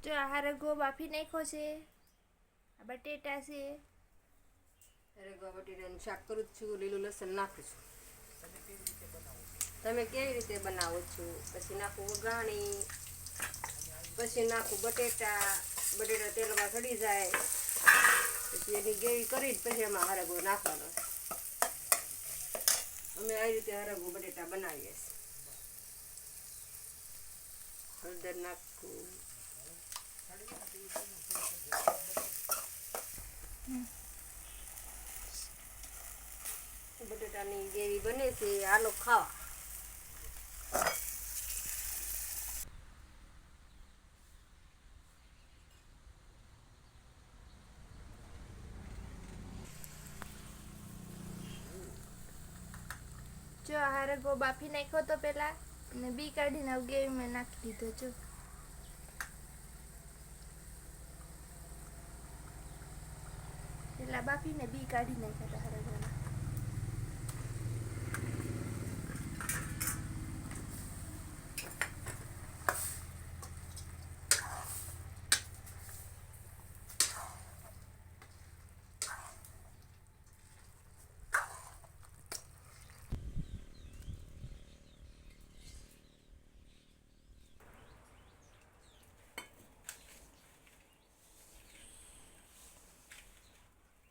જો આ હરગવો બાફી નાખ્યો છે, આ બટેટા છે. હરગવા બટેટાનું શાક કરું છું, લીલું લસણ નાખું છું. તમે કેવી રીતે બનાવો છો? પછી નાખું વઘાણી, પછી નાખું બટેટા તેલમાં સડી જાય, પછી એની ગ્રેવી કરી પછી એમાં હરગવો નાખવાનો. અમે આ રીતે હરગવો બટેટા બનાવીએ છીએ. હળદર નાખું, બટેટાની ગ્રેવી બને છે, હાલો ખાવા. જો આ હરગવો બાફી નાખ્યો તો પેલા, અને બી કાઢીને ગ્રેવીમાં નાખી દીધો. જો પેલા બાફીને બી કાઢી નાખ્યા હતા હરગવાના.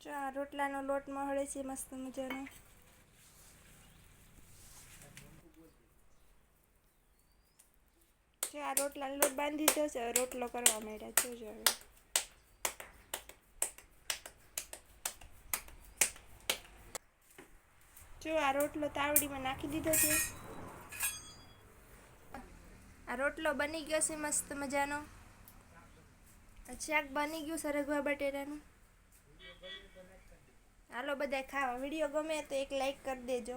જો આ રોટલાનો લોટ મળે છે મસ્ત મજાનો. જો આ રોટલાનો લોટ બાંધી દીધો છે, રોટલો કરવા માંડ્યા. જોજો હવે જો આ રોટલો તાવડીમાં નાખી દીધો છે. આ રોટલો બની ગયો છે મસ્ત મજાનો. શાક બની ગયું હરગવા બટેટાનું. હાલો બધા ખાવા. વિડીયો ગમે તો એક લાઈક કરી દેજો.